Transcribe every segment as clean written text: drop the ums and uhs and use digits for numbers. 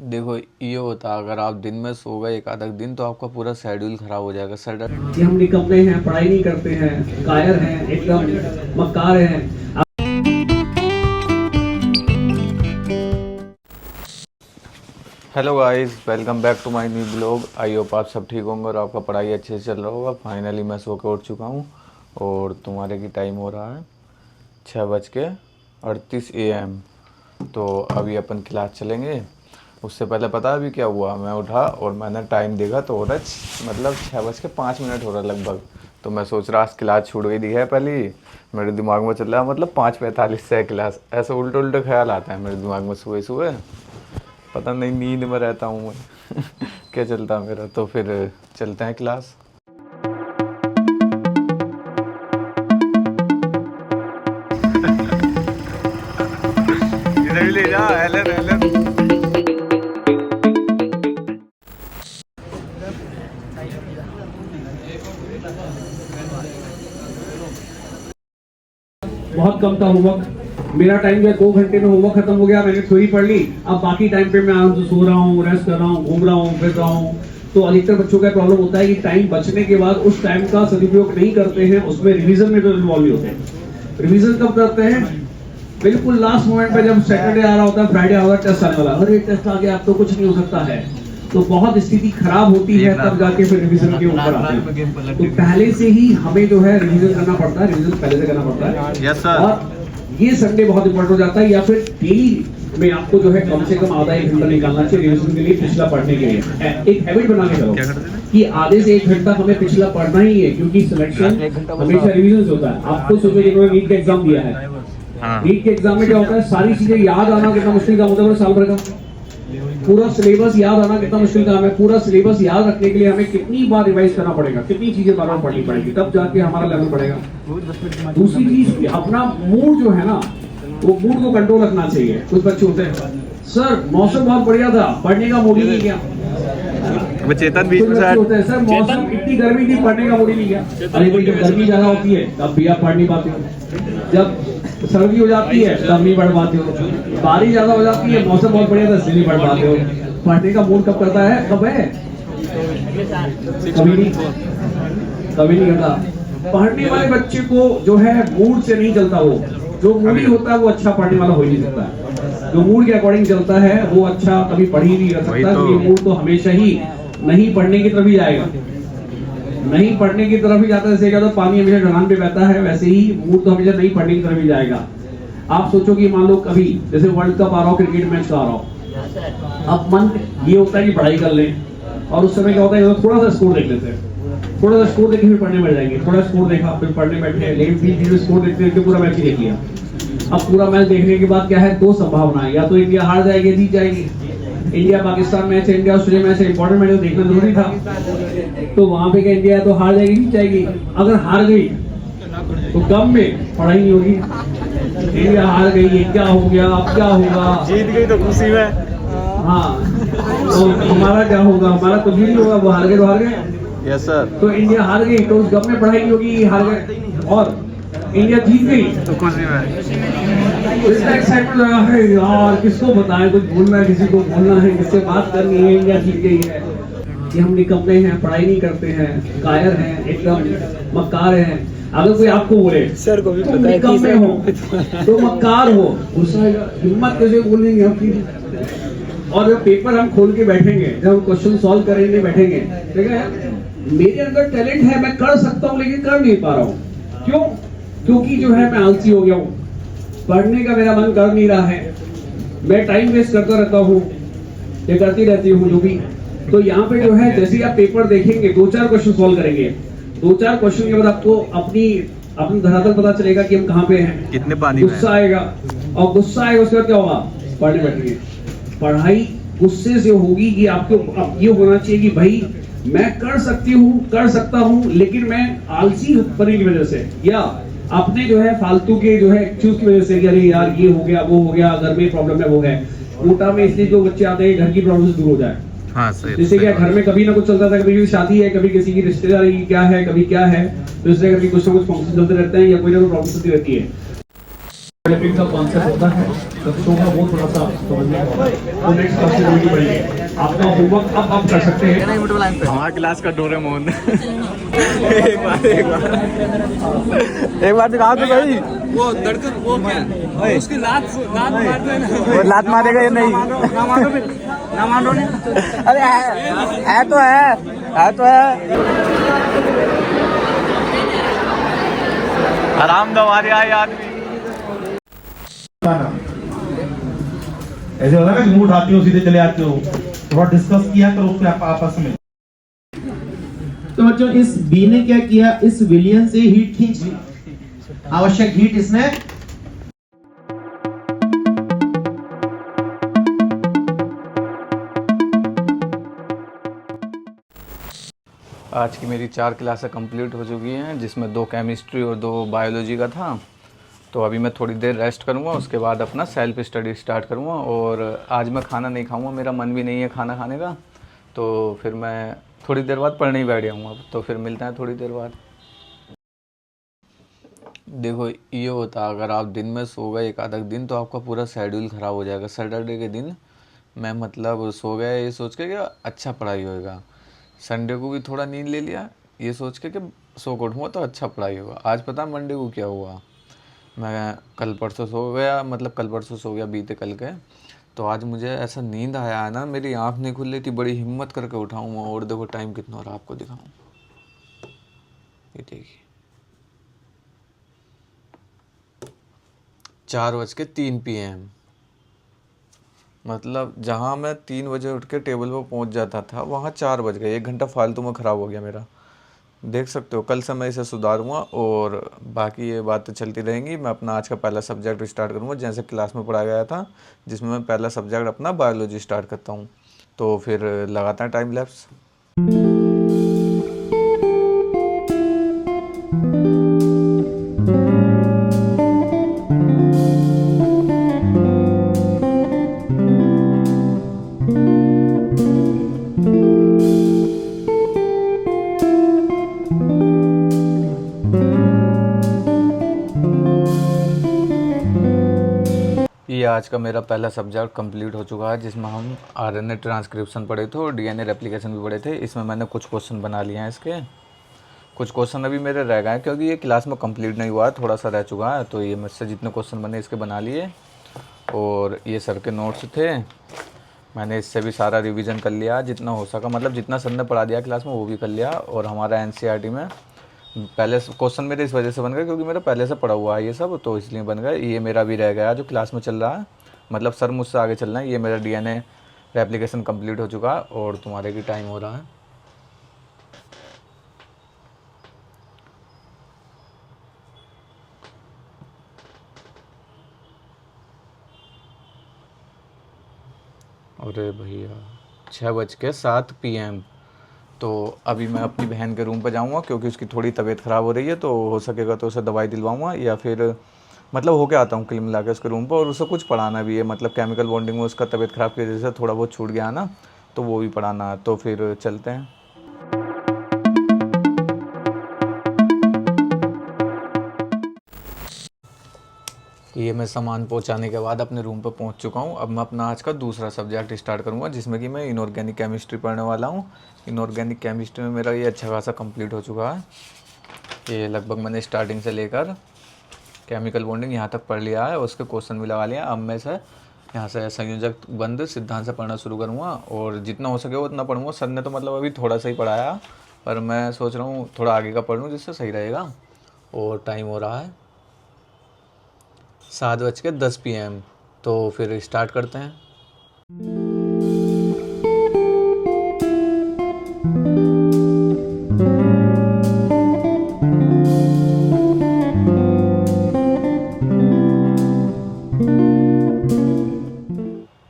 देखो ये होता अगर आप दिन में सो गए एक आधा दिन तो आपका पूरा शेड्यूल खराब हो जाएगा। कि हम निकम्मे हैं, पढ़ाई नहीं करते हैं, कायर हैं, एकदम मक्कार हैं। Hello guys, welcome back to my new blog. I hope आप सब ठीक होंगे और आपका पढ़ाई अच्छे से चल रहा होगा। फाइनली मैं सो के उठ चुका हूँ और तुम्हारे की टाइम हो रहा है 6:38 AM। तो अभी अपन क्लास चलेंगे। उससे पहले पता है अभी क्या हुआ, मैं उठा और मैंने टाइम देखा तो हो रहा है मतलब 6:05 हो रहा है लगभग। तो मैं सोच रहा आज क्लास छूट गई है पहले ही। मेरे दिमाग में चल रहा है मतलब 5:45 से क्लास। ऐसे उल्टे उल्टे ख्याल आता है मेरे दिमाग में सुबह सुबह। पता नहीं नींद में रहता हूँ मैं क्या चलता है मेरा। तो फिर चलते हैं क्लास। इधर ले जा एलन एलन। बहुत कम था होमवर्क। मेरा टाइम जो है 2 घंटे में होमवर्क खत्म हो गया। मैंने थ्योरी पढ़ ली। अब बाकी टाइम पे मैं आराम से सो रहा हूँ, रेस्ट कर रहा हूँ, घूम रहा हूँ, फिर रहा हूँ। तो अधिकतर बच्चों का प्रॉब्लम होता है कि टाइम बचने के बाद उस टाइम का सदुपयोग नहीं करते हैं, उसमें रिवीजन में तो इन्वॉल्व होते हैं। रिवीजन कब करते हैं? बिल्कुल लास्ट मोमेंट पे, जब सैटरडे आ रहा होता है, फ्राइडे आ रहा है, टेस्ट आने वाला, अरे टेस्ट आ गया अब तो कुछ नहीं हो सकता है। तो बहुत स्थिति खराब होती है, तब जाके फिर रिवीजन के ऊपर आते हैं। तो पहले से ही हमें जो है रिवीजन करना पड़ता है, रिवीजन पहले से करना पड़ता है। Yes sir. और ये संडे बहुत इंपॉर्टेंट हो जाता है, या फिर डेली में आपको जो है कम से कम आधा 1 घंटा निकालना चाहिए रिवीजन के लिए, पिछला पढ़ने के लिए। एक हैबिट बना के चलो कि आधे से 1 घंटा हमें पिछला पढ़ना ही है, क्योंकि सिलेक्शन हमेशा रिवीजन होता है। आपको सुबह जिन्होंने नीट का एग्जाम दिया है, नीट के एग्जाम में क्या होता है, सारी चीजें याद आना कितना मुश्किल काम होता है साल भर का। पूरा सिलेबस याद आना कितना मुश्किल काम है। पूरा सिलेबस याद रखने के लिए हमें कितनी बार रिवाइज करना पड़ेगा, कितनी चीजें बार बार पढ़नी पड़ेगी, तब जाके हमारा लेवल बढ़ेगा। दूसरी चीज, अपना मूड जो है ना, वो मूड को कंट्रोल रखना चाहिए। कुछ बच्चे होते हैं, सर मौसम बहुत बढ़िया था, पढ़ने का मूड ही नहीं किया। चेतन बीच में होते हैं, सर मौसम इतनी गर्मी थी, पढ़ने का मूड ही नहीं किया। अरे भाई, जब गर्मी ज्यादा होती है तब भी आप पढ़ नहीं पाते हो। जब सर्दी हो जाती है तब नहीं पढ़ पाते हो। बारिश ज्यादा हो जाती है, मौसम बहुत बढ़िया था, इसलिए नहीं पढ़ पाते हो। पढ़ने का मूड कब करता है? कब है? कभी नहीं करता। पढ़ने वाले बच्चे को जो है मूड से नहीं चलता। वो जो मूडी होता है वो अच्छा पढ़ने वाला हो ही नहीं सकता। जो मूड के अकॉर्डिंग चलता है वो अच्छा कभी पढ़ ही नहीं कर सकता। ये मूड तो हमेशा ही नहीं पढ़ने की तरफ ही जाएगा, नहीं पढ़ने की तरफ ही जाता है। जैसे क्या होता, पानी हमेशा ढलान पे बहता है, वैसे ही मूड तो हमेशा नहीं पढ़ने की तरफ ही जाएगा। आप सोचो कि मान लो कभी जैसे वर्ल्ड कप आ रहा हो, क्रिकेट मैच आ रहा हो, अब मन ये होता है कि पढ़ाई कर लें, और उस समय क्या होता है थोड़ा सा स्कोर देख लेते हैं, थोड़ा सा स्कोर देखे फिर पढ़ने बैठ जाएंगे। थोड़ा स्कोर देखा फिर पढ़ने बैठे, लेकिन फिर स्कोर देखते देखते पूरा मैच ही देख लिया। अब पूरा मैच देखने के बाद क्या है, 2 संभावनाएं, या तो इंडिया हार जाएगी, जीत जाएगी। इंडिया पाकिस्तान मैच है, इंडिया ऑस्ट्रेलिया मैच है, इंपॉर्टेंट मैच देखना जरूरी था। तो वहां पे क्या इंडिया तो हार जाएगी, जीत जाएगी। अगर हार गई तो गम में पढ़ाई नहीं होगी। इंडिया हार गई, ये क्या हो गया, अब क्या होगा, जीत गई तो खुशी में। हाँ, तो हमारा क्या होगा, हमारा कुछ भी नहीं होगा। वो हार गए तो हार गए। Yes sir. तो इंडिया हार गई तो उस गम में पढ़ाई नहीं होगी, हार गए। और इंडिया जीत गई तो खुशी में इसका एक्साइटमेंट लगा है यार, किसको बताएं, कुछ बोलना है, किसी को बोलना है, किससे बात करनी है, इंडिया जीत गई है। कि हम निकम्मे हैं, पढ़ाई नहीं करते हैं, कायर हैं, एकदम मक्कार हैं। अगर कोई आपको बोले सर को भी तुम पता है कि निकम्मे हो तो मक्कार हो, गुस्सा आएगा, हिम्मत कैसे बोलेंगे आपकी। और जब पेपर हम खोल के बैठेंगे, जब हम क्वेश्चन सॉल्व करेंगे बैठेंगे, देखा मेरे अंदर टैलेंट है, मैं कर सकता हूँ, लेकिन कर नहीं पा रहा हूँ। क्यों? क्योंकि जो है मैं आलसी हो गया हूँ, पढ़ने का मेरा मन कर नहीं रहा है, मैं टाइम वेस्ट करता रहता हूँ, ये करती रहती हूँ जो भी। तो यहाँ पे जो है, जैसे आप पेपर देखेंगे, 2-4 क्वेश्चन सॉल्व करेंगे, 2-4 क्वेश्चन के बाद आपको अपनी धरातल पता चलेगा कि हम कहाँ पे हैं, कितने पानी में। गुस्सा आएगा, और गुस्सा आएगा उसके बाद क्या होगा, पढ़ने बैठेंगे। पढ़ाई गुस्से से होगी कि आपको अब ये होना चाहिए कि भाई मैं कर सकता हूँ, लेकिन मैं आलसी पने की वजह से, या अपने जो है फालतू के जो है एक्सक्यूज की वजह से, कि अरे यार ये हो गया, वो हो गया, घर में प्रॉब्लम है, वो है। कोटा में इसलिए जो बच्चे आते हैं घर की प्रॉब्लम से दूर हो जाए। हाँ सही। जैसे क्या घर में कभी ना कुछ चलता था, कभी किसी शादी है, कभी किसी की रिश्तेदारी की क्या है, कभी क्या है, तो इसलिए कभी कुछ ना कुछ फंक्शन चलते रहते हैं, या कोई ना कोई प्रॉब्लम चलती रहती है। डेवलपिंग का कॉन्सेप्ट होता है बच्चों का, वो थोड़ा सा समझने का होता है। तो नेक्स्ट क्लास में वही पढ़ेंगे। आपका होमवर्क अब आप कर सकते हैं। हमारा क्लास का डोरेमोन। एक बार दिखाओ तो भाई। वो धड़कन वो क्या उसकी लात लात मार देना। वो लात मारेगा या नहीं? ना मारो फिर ना मारो नहीं। अरे है तो है तो है। आराम दबा दिया ये आदमी। ऐसे होता है ना, मुंह उठाते हो सीधे चले आते हो, थोड़ा डिस्कस किया करो उसमें आपस में। तो बच्चों इस बी ने क्या किया, इस विलियन से हीट खींच ली, आवश्यक हीट इसने आज की मेरी 4 क्लासें कंप्लीट हो चुकी हैं, जिसमें 2 केमिस्ट्री और 2 बायोलॉजी का था। तो अभी मैं थोड़ी देर रेस्ट करूँगा, उसके बाद अपना सेल्फ स्टडी स्टार्ट करूँगा। और आज मैं खाना नहीं खाऊँगा, मेरा मन भी नहीं है खाना खाने का। तो फिर मैं थोड़ी देर बाद पढ़ने ही बैठ जाऊँगा। तो फिर मिलते हैं थोड़ी देर बाद। देखो ये होता, अगर आप दिन में सो गए एक आधा दिन तो आपका पूरा शेड्यूल ख़राब हो जाएगा। सैटरडे के दिन मैं मतलब सो गया ये सोच के कि अच्छा पढ़ाई होएगा, संडे को भी थोड़ा नींद ले लिया ये सोच के कि सो को उठूँगा तो अच्छा पढ़ाई होगा। आज पता मंडे को क्या हुआ, मैं कल परसों सो गया, मतलब कल परसों सो गया बीते कल के। तो आज मुझे ऐसा नींद आया है ना, मेरी आँख नहीं खुल रही थी, बड़ी हिम्मत करके उठाऊँ मैं। और देखो टाइम कितना हो रहा है, आपको दिखाऊँ, ये देखिए 4:03 PM। मतलब जहाँ मैं 3 बजे उठ के टेबल पर पहुँच जाता था वहाँ 4 बज गए। 1 घंटा फालतू में ख़राब हो गया मेरा। देख सकते हो, कल से मैं इसे सुधारूंगा और बाकी ये बातें चलती रहेंगी। मैं अपना आज का पहला सब्जेक्ट स्टार्ट करूँगा जैसे क्लास में पढ़ाया गया था, जिसमें मैं पहला सब्जेक्ट अपना बायोलॉजी स्टार्ट करता हूँ। तो फिर लगाते हैं टाइम लैप्स। ये आज का मेरा पहला सब्जेक्ट कंप्लीट हो चुका है, जिसमें हम आरएनए ट्रांसक्रिप्शन पढ़े थे और डीएनए रेप्लिकेशन भी पढ़े थे। इसमें मैंने कुछ क्वेश्चन बना लिए हैं, इसके कुछ क्वेश्चन अभी मेरे रह गए हैं क्योंकि ये क्लास में कंप्लीट नहीं हुआ है, थोड़ा सा रह चुका है। तो ये मुझसे जितने क्वेश्चन बने इसके बना लिए। और ये सर के नोट्स थे, मैंने इससे भी सारा रिवीजन कर लिया जितना हो सका, मतलब जितना सर ने पढ़ा दिया क्लास में वो भी कर लिया। और हमारा एनसीईआरटी में पहले क्वेश्चन मेरे इस वजह से बन गए क्योंकि मेरा पहले से पढ़ा हुआ है ये सब, तो इसलिए बन गए। ये मेरा भी रह गया जो क्लास में चल रहा है, मतलब सर मुझसे आगे चल रहा है। ये मेरा डीएनए रेप्लिकेशन कंप्लीट हो चुका है और तुम्हारे भी टाइम हो रहा है। अरे भैया 6:07 PM। तो अभी मैं अपनी बहन के रूम पर जाऊंगा क्योंकि उसकी थोड़ी तबीयत ख़राब हो रही है। तो हो सकेगा तो उसे दवाई दिलवाऊंगा या फिर मतलब होके आता हूँ, क्लिम मिला के उसके रूम पर। और उसे कुछ पढ़ाना भी है, मतलब केमिकल बॉन्डिंग में उसका तबीयत ख़राब की वजह से थोड़ा बहुत छूट गया ना, तो वो भी पढ़ाना है। तो फिर चलते हैं। ये मैं सामान पहुंचाने के बाद अपने रूम पर पहुंच चुका हूं। अब मैं अपना आज का दूसरा सब्जेक्ट स्टार्ट करूंगा, जिसमें कि मैं इनऑर्गेनिक केमिस्ट्री पढ़ने वाला हूं। इनऑर्गेनिक केमिस्ट्री में मेरा ये अच्छा खासा कंप्लीट हो चुका है। ये लगभग मैंने स्टार्टिंग से लेकर केमिकल बॉन्डिंग यहाँ तक पढ़ लिया है, उसके क्वेश्चन भी लगा लिया। अब मैं से यहाँ से संयोजक बंद सिद्धांत से पढ़ना शुरू करूँगा और जितना हो सके उतना पढ़ूँगा। सर ने तो मतलब अभी थोड़ा सा ही पढ़ाया, पर मैं सोच रहा हूँ थोड़ा आगे का पढ़ लूँ जिससे सही रहेगा। और टाइम हो रहा है 7:10 PM। तो फिर स्टार्ट करते हैं।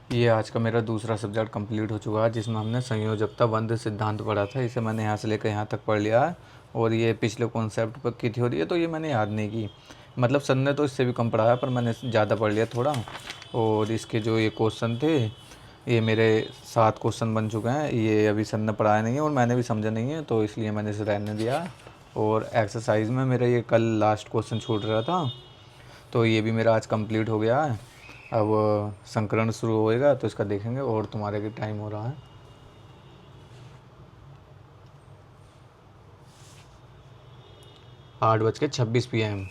ये आज का मेरा दूसरा सब्जेक्ट कंप्लीट हो चुका है, जिसमें हमने संयोजकता बंध सिद्धांत पढ़ा था। इसे मैंने यहाँ से लेकर यहाँ तक पढ़ लिया है। और ये पिछले कॉन्सेप्ट पर की थ्योरी है, तो ये मैंने याद नहीं की, मतलब सर ने तो इससे भी कम पढ़ाया पर मैंने ज़्यादा पढ़ लिया थोड़ा। और इसके जो ये क्वेश्चन थे, ये मेरे 7 क्वेश्चन बन चुके हैं। ये अभी सर ने पढ़ाया नहीं है और मैंने भी समझा नहीं है, तो इसलिए मैंने इसे रहने दिया। और एक्सरसाइज में मेरा ये कल लास्ट क्वेश्चन छूट रहा था, तो ये भी मेरा आज कंप्लीट हो गया है। अब संकरण शुरू होएगा तो इसका देखेंगे। और तुम्हारे के टाइम हो रहा है 8:26 PM।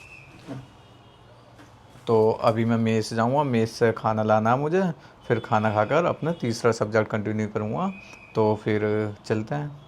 तो अभी मैं मेस जाऊँगा, मेस से खाना लाना है मुझे, फिर खाना खाकर अपना तीसरा सब्जेक्ट कंटिन्यू करूँगा। तो फिर चलते हैं।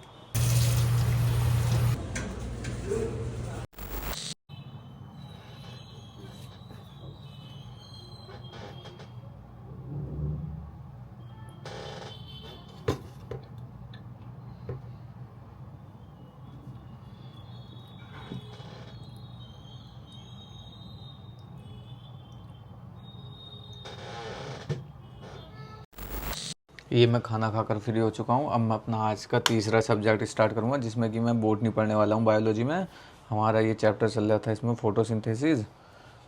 ये मैं खाना खाकर फ्री हो चुका हूँ। अब मैं अपना आज का तीसरा सब्जेक्ट स्टार्ट करूँगा, जिसमें कि मैं बॉटनी पढ़ने वाला हूँ। बायोलॉजी में हमारा ये चैप्टर चल रहा था, इसमें फोटोसिंथेसिस,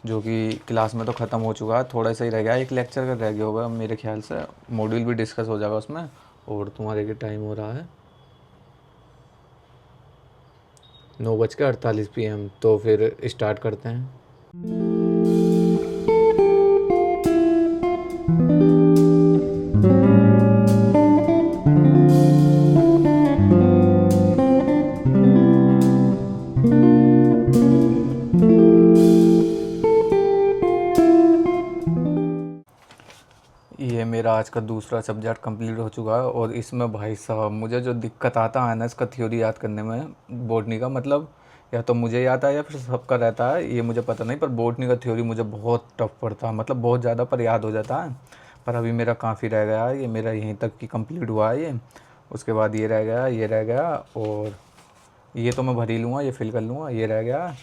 जो कि क्लास में तो ख़त्म हो चुका है, थोड़ा सा ही रह गया, एक लेक्चर का रह गया होगा मेरे ख्याल से। मॉड्यूल भी डिस्कस हो जाएगा उसमें। और तुम्हारे के टाइम हो रहा है 9:48 PM। तो फिर स्टार्ट करते हैं। ये मेरा आज का दूसरा सब्जेक्ट कंप्लीट हो चुका है। और इसमें भाई साहब मुझे जो दिक्कत आता है ना इसका थ्योरी याद करने में, बॉटनी का, मतलब या तो मुझे याद है या फिर सबका रहता है, ये मुझे पता नहीं, पर बॉटनी का थ्योरी मुझे बहुत टफ पड़ता है, मतलब बहुत ज़्यादा, पर याद हो जाता है। पर अभी मेरा काफ़ी रह गया है, ये मेरा यहीं तक की कंप्लीट हुआ है ये। उसके बाद ये रह गया, ये रह गया, और ये तो मैं भर ही लूँगा, ये फिल कर लूँगा, ये रह गया।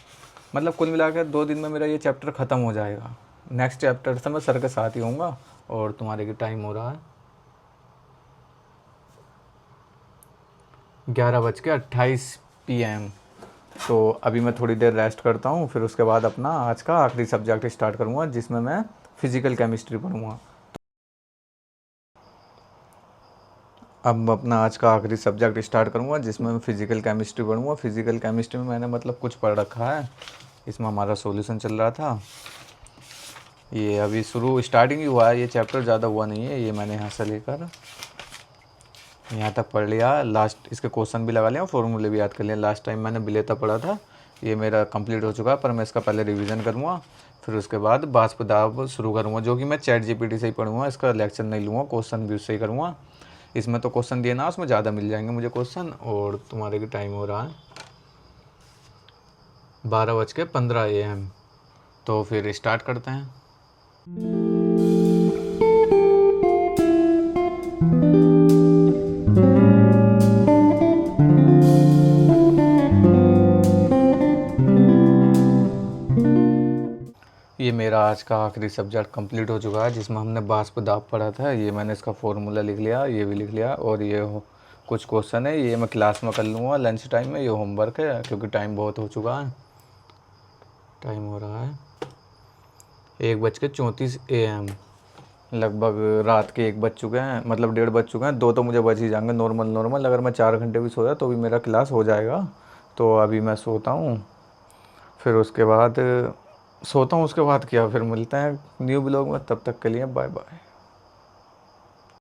मतलब कुल मिला कर 2 दिन में मेरा ये चैप्टर ख़त्म हो जाएगा। नेक्स्ट चैप्टर से मैं सर के साथ ही होऊंगा। और तुम्हारे के टाइम हो रहा है 11:28 PM। तो अभी मैं थोड़ी देर रेस्ट करता हूँ, फिर उसके बाद अपना आज का आखिरी सब्जेक्ट स्टार्ट करूँगा, जिसमें मैं फ़िज़िकल केमिस्ट्री पढ़ूँगा। अब मैं अपना आज का आखिरी सब्जेक्ट स्टार्ट करूँगा, जिसमें मैं फ़िज़िकल केमिस्ट्री पढ़ूँगा। फ़िज़िकल केमिस्ट्री में मैंने मतलब कुछ पढ़ रखा है, इसमें हमारा सॉल्यूशन चल रहा था। ये अभी स्टार्टिंग ही हुआ है, ये चैप्टर ज़्यादा हुआ नहीं है। ये मैंने यहाँ से लेकर यहाँ तक पढ़ लिया, लास्ट इसके क्वेश्चन भी लगा लिया, फॉर्मूले भी याद कर लिया। लास्ट टाइम मैंने बिलेता पढ़ा था, ये मेरा कंप्लीट हो चुका है, पर मैं इसका पहले रिवीजन करूँगा, फिर उसके बाद बाष्प दाब शुरू करूँगा, जो कि मैं ChatGPT से ही पढ़ूँगा। इसका लेक्चर नहीं लूँगा, क्वेश्चन भी उससे ही करूँगा। इसमें तो क्वेश्चन दिए ना, उसमें ज़्यादा मिल जाएंगे मुझे क्वेश्चन। और तुम्हारे के टाइम हो रहा है 12:15 AM। तो फिर स्टार्ट करते हैं। ये मेरा आज का आखिरी सब्जेक्ट कंप्लीट हो चुका है, जिसमें हमने बाष्प दाब पढ़ा था। ये मैंने इसका फॉर्मूला लिख लिया, ये भी लिख लिया, और ये कुछ क्वेश्चन है, ये मैं क्लास में कर लूँगा लंच टाइम में। ये होमवर्क है, क्योंकि टाइम बहुत हो चुका है। टाइम हो रहा है 1:34 AM। लगभग रात के 1 बज चुके हैं, मतलब 1:30 बज चुके हैं। 2 तो मुझे बच ही जाएंगे नॉर्मल। अगर मैं 4 घंटे भी सोया तो भी मेरा क्लास हो जाएगा। तो अभी मैं सोता हूँ, फिर उसके बाद क्या, फिर मिलते हैं न्यू ब्लॉग में। तब तक के लिए बाय बाय।